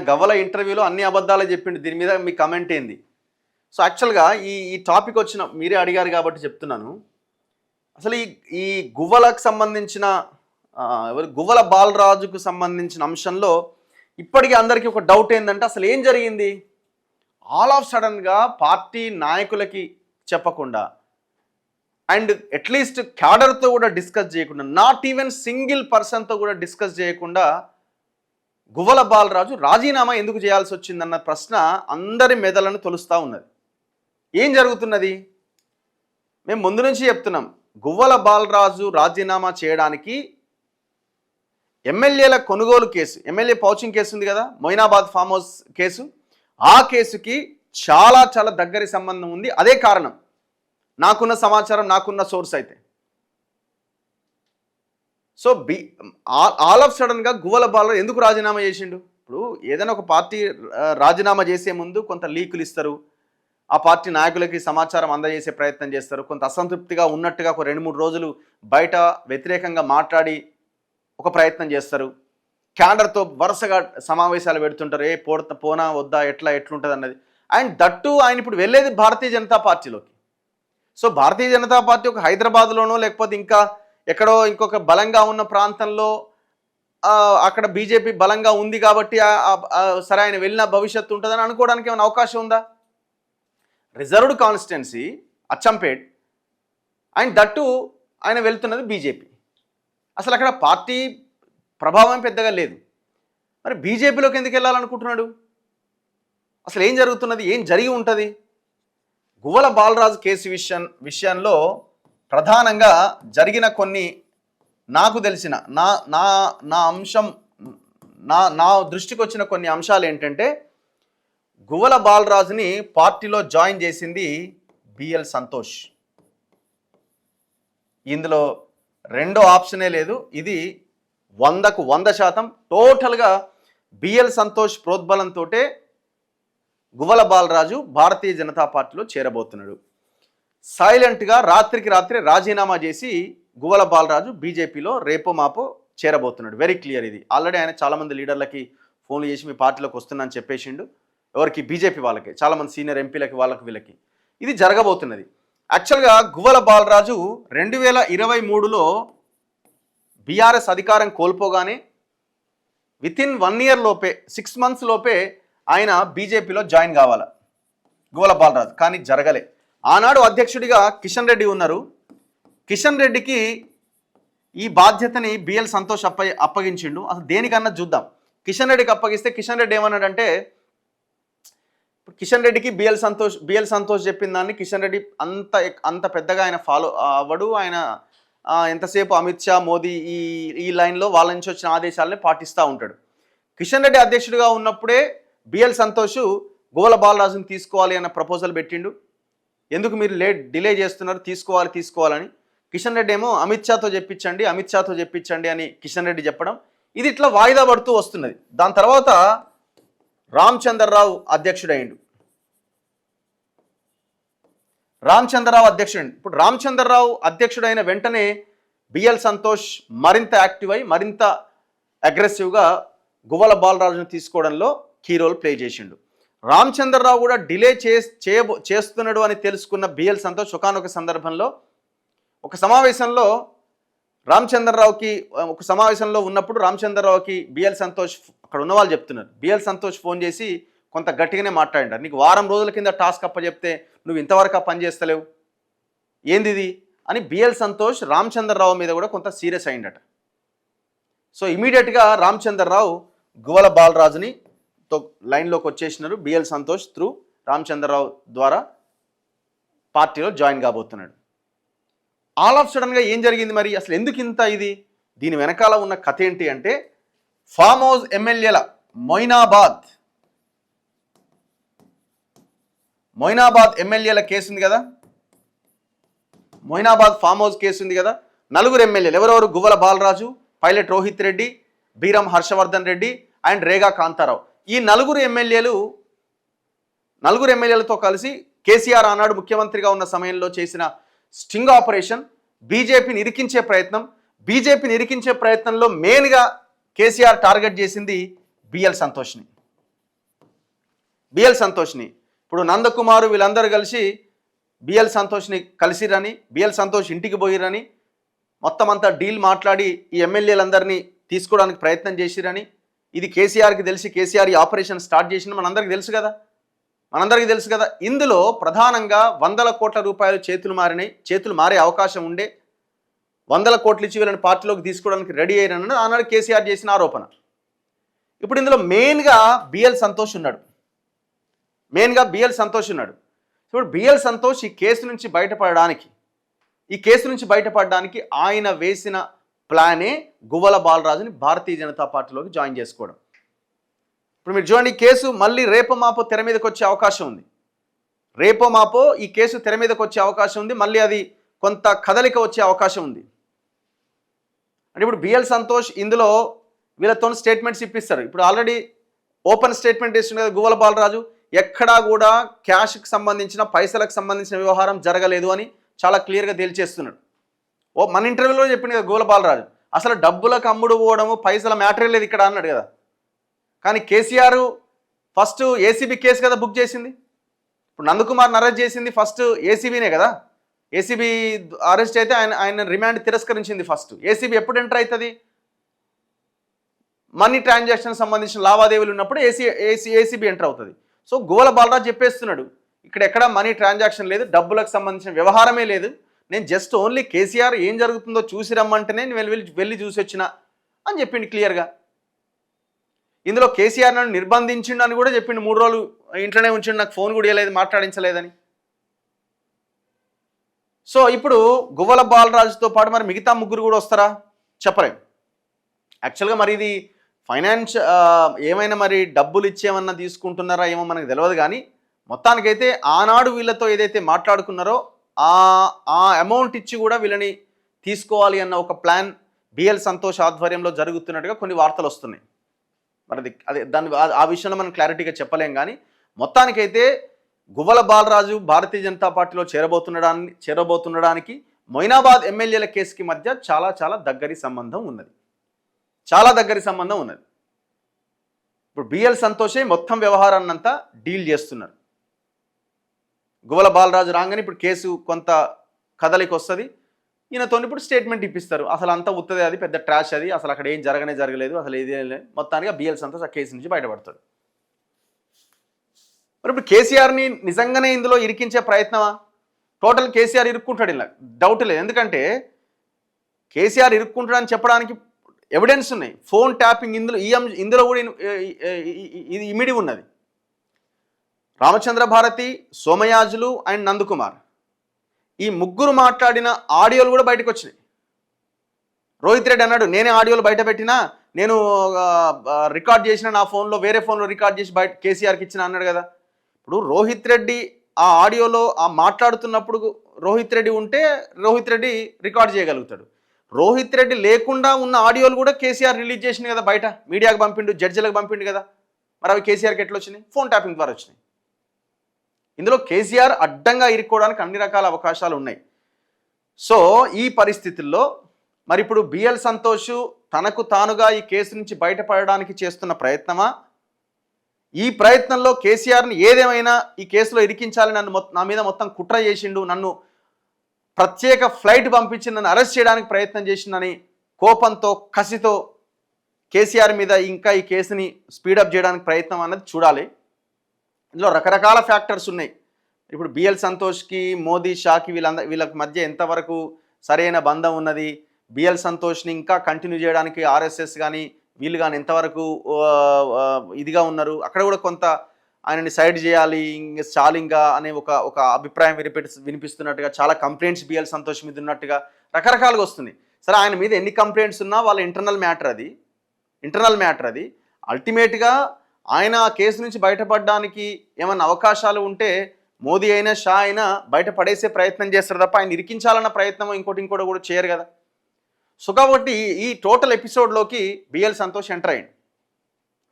గవ్వల ఇంటర్వ్యూలో అన్ని అబద్ధాలే చెప్పిండు. దీని మీద మీ కమెంట్ ఏంది? సో యాక్చువల్గా ఈ ఈ టాపిక్ వచ్చిన మీరే అడిగారు కాబట్టి చెప్తున్నాను. అసలు ఈ గువ్వలకు సంబంధించిన గువ్వల బాలరాజుకు సంబంధించిన అంశంలో ఇప్పటికీ అందరికీ ఒక డౌట్ ఏంటంటే అసలు ఏం జరిగింది? ఆల్ ఆఫ్ సడన్గా పార్టీ నాయకులకి చెప్పకుండా అండ్ అట్లీస్ట్ క్యాడర్తో కూడా డిస్కస్ చేయకుండా, నాట్ ఈవెన్ సింగిల్ పర్సన్తో కూడా డిస్కస్ చేయకుండా గువ్వల బాలరాజు రాజీనామా ఎందుకు చేయాల్సి వచ్చిందన్న ప్రశ్న అందరి మెదలను తొలుస్తూ ఉన్నది. ఏం జరుగుతున్నది? మేము ముందు నుంచి చెప్తున్నాం, గువ్వల బాలరాజు రాజీనామా చేయడానికి ఎమ్మెల్యేల కొనుగోలు కేసు, ఎమ్మెల్యే పౌచింగ్ కేసు ఉంది కదా, మొయినాబాద్ ఫామ్ హౌస్ కేసు, ఆ కేసుకి చాలా చాలా దగ్గరి సంబంధం ఉంది. అదే కారణం, నాకున్న సమాచారం, నాకున్న సోర్స్ అయితే. సో ఆల్ ఆఫ్ సడన్గా గువ్వల బాలరాజు ఎందుకు రాజీనామా చేసిండు? ఇప్పుడు ఏదైనా ఒక పార్టీ రాజీనామా చేసే ముందు కొంత లీకులు ఇస్తారు, ఆ పార్టీ నాయకులకి సమాచారం అందజేసే ప్రయత్నం చేస్తారు, కొంత అసంతృప్తిగా ఉన్నట్టుగా ఒక 2-3 రోజులు బయట వ్యతిరేకంగా మాట్లాడి ఒక ప్రయత్నం చేస్తారు, క్యాడర్తో వరుసగా సమావేశాలు పెడుతుంటారు, పోనా వద్దా, ఎట్లుంటుంది అన్నది. అండ్ దట్టు ఆయన ఇప్పుడు వెళ్ళేది భారతీయ జనతా పార్టీలోకి. సో భారతీయ జనతా పార్టీ ఒక హైదరాబాద్లోనో లేకపోతే ఇంకా ఎక్కడో ఇంకొక బలంగా ఉన్న ప్రాంతంలో అక్కడ బీజేపీ బలంగా ఉంది కాబట్టి సరే ఆయన వెళ్ళిన భవిష్యత్తు ఉంటుందని అనుకోవడానికి ఏమైనా అవకాశం ఉందా? Reserved constituency Achampet and that ఆయన వెళ్తున్నది బీజేపీ. అసలు అక్కడ పార్టీ ప్రభావం పెద్దగా లేదు. మరి బీజేపీలోకి ఎందుకు వెళ్ళాలనుకుంటున్నాడు? అసలు ఏం జరుగుతున్నది? ఏం జరిగి ఉంటుంది? గువ్వల బాలరాజు కేసు విషయంలో ప్రధానంగా జరిగిన కొన్ని నాకు తెలిసిన నా అంశం నా దృష్టికి వచ్చిన కొన్ని అంశాలు ఏంటంటే, గువ్వల బాలరాజుని పార్టీలో జాయిన్ చేసింది బిఎల్ సంతోష్. ఇందులో రెండో ఆప్షనే లేదు. ఇది 100కు 100% టోటల్గా బిఎల్ సంతోష్ ప్రోద్బలంతో గువ్వల బాలరాజు భారతీయ జనతా పార్టీలో చేరబోతున్నాడు. సైలెంట్గా రాత్రికి రాత్రి రాజీనామా చేసి గువ్వల బాలరాజు బీజేపీలో రేపో మాపో చేరబోతున్నాడు. వెరీ క్లియర్ ఇది. ఆల్రెడీ ఆయన చాలామంది లీడర్లకి ఫోన్లు చేసి మీ పార్టీలోకి వస్తున్నా అని చెప్పేసిండు. ఎవరికి? బీజేపీ వాళ్ళకి, చాలామంది సీనియర్ ఎంపీలకి, వాళ్ళకి వీళ్ళకి ఇది జరగబోతున్నది. యాక్చువల్గా గువ్వల బాలరాజు 2023లో బీఆర్ఎస్ అధికారం కోల్పోగానే వితిన్ 1 year లోపే, 6 months లోపే ఆయన బీజేపీలో జాయిన్ కావాలి గువ్వల బాలరాజు. కానీ జరగలే. ఆనాడు అధ్యక్షుడిగా కిషన్ రెడ్డి ఉన్నారు. కిషన్ రెడ్డికి ఈ బాధ్యతని బిఎల్ సంతోష్ అప్పగించిండు. అసలు దేనికన్నా చూద్దాం. కిషన్ రెడ్డికి అప్పగిస్తే కిషన్ రెడ్డి ఏమన్నాడంటే, కిషన్ రెడ్డికి బిఎల్ సంతోష్ చెప్పిన దాన్ని కిషన్ రెడ్డి అంత పెద్దగా ఆయన ఫాలో అవ్వడు. ఆయన ఎంతసేపు అమిత్ షా, మోదీ ఈ లైన్లో వాళ్ళ నుంచి వచ్చిన ఆదేశాలని పాటిస్తూ ఉంటాడు. కిషన్ రెడ్డి అధ్యక్షుడిగా ఉన్నప్పుడే బిఎల్ సంతోష్ గువ్వల బాలరాజుని తీసుకోవాలి అన్న ప్రపోజల్ పెట్టిండు. ఎందుకు మీరు డిలే చేస్తున్నారు, తీసుకోవాలని. కిషన్ రెడ్డి ఏమో అమిత్ షాతో చెప్పించండి అని కిషన్ రెడ్డి చెప్పడం, ఇది ఇట్లా వాయిదా పడుతూ వస్తున్నది. దాని తర్వాత రామచంద్రరావు అధ్యక్షుడైండు. ఇప్పుడు రామచంద్రరావు అధ్యక్షుడైన వెంటనే బిఎల్ సంతోష్ మరింత యాక్టివ్ అయి మరింత అగ్రెసివ్గా గువ్వల బాలరాజును తీసుకోవడంలో కీ రోల్ ప్లే చేసిండు. రామచంద్రరావు కూడా డిలే చేస్తున్నాడు అని తెలుసుకున్న బిఎల్ సంతోష్ ఒకానొక సందర్భంలో ఒక సమావేశంలో ఉన్నప్పుడు రామచంద్రరావుకి బిఎల్ సంతోష్, అక్కడ ఉన్న వాళ్ళు చెప్తున్నారు, బిఎల్ సంతోష్ ఫోన్ చేసి కొంత గట్టిగానే మాట్లాడారు. నీకు 1 వారం రోజుల కింద టాస్క్ అప్పచెప్తే నువ్వు ఇంతవరకు పని చేస్తలేవు, ఏంది ఇది అని బిఎల్ సంతోష్ రామచంద్రరావు మీద కూడా కొంత సీరియస్ అయిందట. సో ఇమీడియట్గా రామచంద్రరావు గువ్వల బాలరాజుని లైన్లోకి వచ్చేసినారు. బిఎల్ సంతోష్ త్రూ రామచంద్రరావు ద్వారా పార్టీలో జాయిన్ కాబోతున్నాడు. ఆల్ ఆఫ్ సడన్గా ఏం జరిగింది మరి? అసలు ఎందుకు ఇంత ఇది? దీని వెనకాల ఉన్న కథ ఏంటి అంటే, ఫామ్ హౌస్ ఎమ్మెల్యేల మొయినాబాద్ ఎమ్మెల్యేల కేసు ఉంది కదా, మొయినాబాద్ ఫామ్ హౌస్ కేసు ఉంది కదా. 4 ఎమ్మెల్యేలు ఎవరెవరు? Guvvala Balaraju, pilot Rohit Reddy, Beeram Harshavardhan Reddy and Rega Kantharao. ఈ 4 ఎమ్మెల్యేలతో కలిసి కేసీఆర్ ఆనాడు ముఖ్యమంత్రిగా ఉన్న సమయంలో చేసిన స్టింగ్ ఆపరేషన్, బీజేపీని ఇరికించే ప్రయత్నంలో మెయిన్గా కేసీఆర్ టార్గెట్ చేసింది బిఎల్ సంతోష్ని. బిఎల్ సంతోష్ని. ఇప్పుడు నందకుమారు వీళ్ళందరూ కలిసి బిఎల్ సంతోష్ని కలిసిరని, బిఎల్ సంతోష్ ఇంటికి పోయిరని, మొత్తం అంతా డీల్ మాట్లాడి ఈ ఎమ్మెల్యేలందరినీ తీసుకోవడానికి ప్రయత్నం చేసిరని, ఇది కేసీఆర్కి తెలిసి కేసీఆర్ ఈ ఆపరేషన్ స్టార్ట్ చేసిన మనందరికీ తెలుసు కదా. ఇందులో ప్రధానంగా 100 కోట్ల రూపాయలు చేతులు మారే అవకాశం ఉండే, 100 కోట్లు ఇచ్చి వీళ్ళని పార్టీలోకి తీసుకోవడానికి రెడీ అయ్యారని ఆనాడు కేసీఆర్ చేసిన ఆరోపణ. ఇప్పుడు ఇందులో మెయిన్గా బిఎల్ సంతోష్ ఉన్నాడు. ఇప్పుడు బిఎల్ సంతోష్ ఈ కేసు నుంచి బయటపడడానికి ఆయన వేసిన ప్లానే గువ్వల బాలరాజుని భారతీయ జనతా పార్టీలోకి జాయిన్ చేసుకోవడం. ఇప్పుడు మీరు చూడండి, ఈ కేసు మళ్ళీ రేపో మాపో తెర మీదకి వచ్చే అవకాశం ఉంది. మళ్ళీ అది కొంత కదలిక వచ్చే అవకాశం ఉంది. అంటే ఇప్పుడు బిఎల్ సంతోష్ ఇందులో వీళ్ళతో స్టేట్మెంట్స్ ఇప్పిస్తారు. ఇప్పుడు ఆల్రెడీ ఓపెన్ స్టేట్మెంట్ ఇస్తుంది కదా గువ్వల బాలరాజు, ఎక్కడా కూడా క్యాష్కి సంబంధించిన పైసలకు సంబంధించిన వ్యవహారం జరగలేదు అని చాలా క్లియర్గా తేల్చేస్తున్నాడు. మన ఇంటర్వ్యూలో చెప్పింది కదా గువ్వల బాలరాజు, అసలు డబ్బులకు అమ్ముడు పోవడము పైసల మ్యాటర్ లేదు ఇక్కడ అన్నాడు కదా. కానీ కేసీఆర్ ఫస్ట్ ఏసీబీ కేసు కదా బుక్ చేసింది. ఇప్పుడు నందకుమార్ని అరెస్ట్ చేసింది ఫస్ట్ ఏసీబీనే కదా. ఏసీబీ అరెస్ట్ అయితే ఆయన రిమాండ్ తిరస్కరించింది ఫస్ట్. ఏసీబీ ఎప్పుడు ఎంటర్ అవుతుంది? మనీ ట్రాన్సాక్షన్ సంబంధించిన లావాదేవీలు ఉన్నప్పుడు ఏసీబీ ఎంటర్ అవుతుంది. సో గువ్వల బాలరాజు చెప్పేస్తున్నాడు, ఇక్కడ ఎక్కడ మనీ ట్రాన్సాక్షన్ లేదు, డబ్బులకు సంబంధించిన వ్యవహారమే లేదు, నేను జస్ట్ ఓన్లీ కేసీఆర్ ఏం జరుగుతుందో చూసి రమ్మంటేనే నేను వెళ్ళి చూసి వచ్చిన అని చెప్పిండు క్లియర్గా. ఇందులో కేసీఆర్ నన్ను నిర్బంధించిండు అని కూడా చెప్పిండు, 3 రోజులు ఇంట్లోనే ఉంచిండు, నాకు ఫోన్ కూడా ఇవ్వలేదు, మాట్లాడించలేదని. సో ఇప్పుడు గువ్వల బాలరాజుతో పాటు మరి మిగతా 3 కూడా వస్తారా చెప్పలేం. యాక్చువల్గా మరి ఇది ఫైనాన్స్ ఏమైనా మరి డబ్బులు ఇచ్చేమన్నా తీసుకుంటున్నారా ఏమో మనకు తెలియదు. కానీ మొత్తానికైతే ఆనాడు వీళ్ళతో ఏదైతే మాట్లాడుకున్నారో ఆ అమౌంట్ ఇచ్చి కూడా వీళ్ళని తీసుకోవాలి అన్న ఒక ప్లాన్ బిఎల్ సంతోష్ ఆధ్వర్యంలో జరుగుతున్నట్టుగా కొన్ని వార్తలు వస్తున్నాయి. మరి ఆ విషయంలో మనం క్లారిటీగా చెప్పలేం. కానీ మొత్తానికైతే గువ్వల బాలరాజు భారతీయ జనతా పార్టీలో చేరబోతుండడానికి మొయినాబాద్ ఎమ్మెల్యేల కేసుకి మధ్య చాలా దగ్గరి సంబంధం ఉన్నది. ఇప్పుడు బిఎల్ సంతోషే మొత్తం వ్యవహారాన్నంతా డీల్ చేస్తున్నారు. గువ్వల బాలరాజు రాగానే ఇప్పుడు కేసు కొంత కదలికి వస్తుంది. ఈయనతో ఇప్పుడు స్టేట్మెంట్ ఇప్పిస్తారు, అసలు అంతా ఉత్తదే, అది పెద్ద ట్రాష్, అది అసలు అక్కడ ఏం జరగలేదు, అసలు ఏది లేదు. మొత్తానికి బిఎల్ సంతోష్ ఆ కేసు నుంచి బయటపడతాడు. మరి ఇప్పుడు కేసీఆర్ని నిజంగానే ఇందులో ఇరికించే ప్రయత్నమా? టోటల్ కేసీఆర్ ఇరుక్కుంటాడు, ఇలా డౌట్ లేదు. ఎందుకంటే కేసీఆర్ ఇరుక్కుంటాడని చెప్పడానికి ఎవిడెన్స్ ఉన్నాయి. ఫోన్ ట్యాపింగ్ ఇందులో కూడా ఇది ఇమిడి ఉన్నది. రామచంద్ర భారతి, సోమయాజులు అండ్ నందకుమార్ ఈ 3 మాట్లాడిన ఆడియోలు కూడా బయటకు వచ్చినాయి. రోహిత్ రెడ్డి అన్నాడు, నేనే ఆడియోలు బయట పెట్టినా, నేను రికార్డ్ చేసిన, నా ఫోన్లో వేరే ఫోన్లో రికార్డ్ చేసి బయట కేసీఆర్కి ఇచ్చిన అన్నాడు కదా. ఇప్పుడు రోహిత్ రెడ్డి ఆ ఆడియోలో మాట్లాడుతున్నప్పుడు రోహిత్ రెడ్డి ఉంటే రోహిత్ రెడ్డి రికార్డ్ చేయగలుగుతాడు. రోహిత్ రెడ్డి లేకుండా ఉన్న ఆడియోలు కూడా కేసీఆర్ రిలీజ్ చేసింది కదా, బయట మీడియాకు పంపిండు, జడ్జిలకు పంపిండు కదా. మరి అవి కేసీఆర్కి ఎట్లా వచ్చినాయి? ఫోన్ ట్యాపింగ్ ద్వారా వచ్చినాయి. ఇందులో కేసీఆర్ అడ్డంగా ఇరుక్కోవడానికి అన్ని రకాల అవకాశాలు ఉన్నాయి. సో ఈ పరిస్థితుల్లో మరి ఇప్పుడు బిఎల్ సంతోష్ తనకు తానుగా ఈ కేసు నుంచి బయటపడడానికి చేస్తున్న ప్రయత్నమా, ఈ ప్రయత్నంలో కేసీఆర్ని ఏదేమైనా ఈ కేసులో ఇరికించాలని నా మీద మొత్తం కుట్ర చేసిండు, నన్ను ప్రత్యేక ఫ్లైట్ పంపించి నన్ను అరెస్ట్ చేయడానికి ప్రయత్నం చేసిందని కోపంతో కసితో కేసీఆర్ మీద ఇంకా ఈ కేసుని స్పీడప్ చేయడానికి ప్రయత్నం అన్నది చూడాలి. ఇందులో రకరకాల ఫ్యాక్టర్స్ ఉన్నాయి. ఇప్పుడు బిఎల్ సంతోష్కి మోదీ షాకి వీళ్ళకి మధ్య ఎంతవరకు సరైన బంధం ఉన్నది, బిఎల్ సంతోష్ని ఇంకా కంటిన్యూ చేయడానికి ఆర్ఎస్ఎస్ కానీ వీళ్ళు కానీ ఎంతవరకు ఇదిగా ఉన్నారు, అక్కడ కూడా కొంత ఆయనని సైడ్ చేయాలి చాలింగా అనే ఒక అభిప్రాయం వినిపిస్తున్నట్టుగా, చాలా కంప్లైంట్స్ బిఎల్ సంతోష్ మీద ఉన్నట్టుగా రకరకాలుగా వస్తుంది. సరే, ఆయన మీద ఎన్ని కంప్లైంట్స్ ఉన్నా వాళ్ళ ఇంటర్నల్ మ్యాటర్ అది. అల్టిమేట్గా ఆయన ఆ కేసు నుంచి బయటపడడానికి ఏమన్నా అవకాశాలు ఉంటే మోదీ అయినా షా అయినా బయటపడేసే ప్రయత్నం చేస్తారు తప్ప ఆయన ఇరికించాలన్న ప్రయత్నం ఇంకోటి కూడా చేయరు కదా. సో కాబట్టి ఈ టోటల్ ఎపిసోడ్లోకి బిఎల్ సంతోష్ ఎంటర్ అయ్యింది.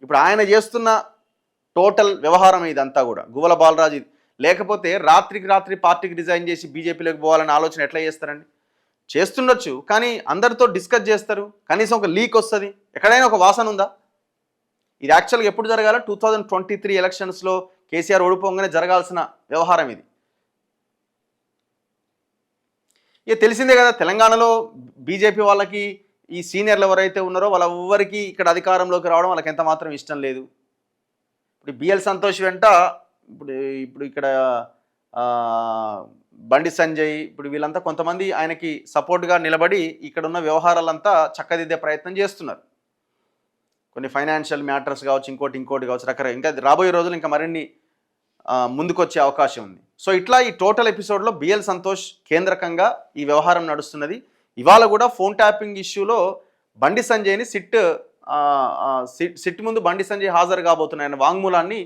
ఇప్పుడు ఆయన చేస్తున్న టోటల్ వ్యవహారం ఇదంతా కూడా గువ్వల బాలరాజు. లేకపోతే రాత్రి పార్టీకి రిజైన్ చేసి బీజేపీలోకి పోవాలనే ఆలోచన ఎట్లా చేస్తారండి? చేస్తుండొచ్చు, కానీ అందరితో డిస్కస్ చేస్తారు, కనీసం ఒక లీక్ వస్తుంది, ఎక్కడైనా ఒక వాసన ఉందా? ఇది యాక్చువల్గా ఎప్పుడు జరగాల? 2023 ఎలక్షన్స్లో కేసీఆర్ ఓడిపోగానే జరగాల్సిన వ్యవహారం ఇది. ఇక తెలిసిందే కదా, తెలంగాణలో బీజేపీ వాళ్ళకి ఈ సీనియర్లు ఎవరైతే ఉన్నారో వాళ్ళెవ్వరికి ఇక్కడ అధికారంలోకి రావడం వాళ్ళకి ఎంత మాత్రం ఇష్టం లేదు. ఇప్పుడు బిఎల్ సంతోష్ వెంట ఇప్పుడు ఇప్పుడు ఇక్కడ బండి సంజయ్ ఇప్పుడు వీళ్ళంతా కొంతమంది ఆయనకి సపోర్ట్గా నిలబడి ఇక్కడ ఉన్న వ్యవహారాలంతా చక్కదిద్దే ప్రయత్నం చేస్తున్నారు. కొన్ని ఫైనాన్షియల్ మ్యాటర్స్ కావచ్చు, ఇంకోటి కావచ్చు, రకరకాల ఇంకా రాబోయే రోజులు ఇంకా మరిన్ని ముందుకొచ్చే అవకాశం ఉంది. సో ఇట్లా ఈ టోటల్ ఎపిసోడ్లో బిఎల్ సంతోష్ కేంద్రకంగా ఈ వ్యవహారం నడుస్తున్నది. ఇవాళ కూడా ఫోన్ ట్యాపింగ్ ఇష్యూలో బండి సంజయ్ని సిట్ ముందు బండి సంజయ్ హాజరు కాబోతున్నాయన్న వాంగ్మూలాన్ని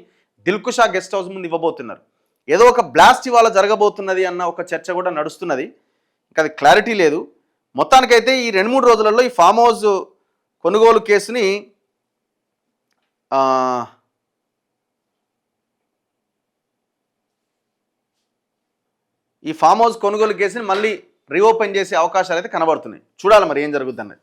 దిల్కుషా గెస్ట్ హౌస్ ముందు ఇవ్వబోతున్నారు. ఏదో ఒక బ్లాస్ట్ ఇవాళ జరగబోతున్నది అన్న ఒక చర్చ కూడా నడుస్తున్నది. ఇంకా అది క్లారిటీ లేదు. మొత్తానికైతే ఈ 2-3 రోజులలో ఈ ఫామ్ హౌస్ కొనుగోలు కేసుని మళ్ళీ రీఓపెన్ చేసే అవకాశాలు అయితే కనబడుతున్నాయి. చూడాలి మరి ఏం జరుగుతుంది అన్నది.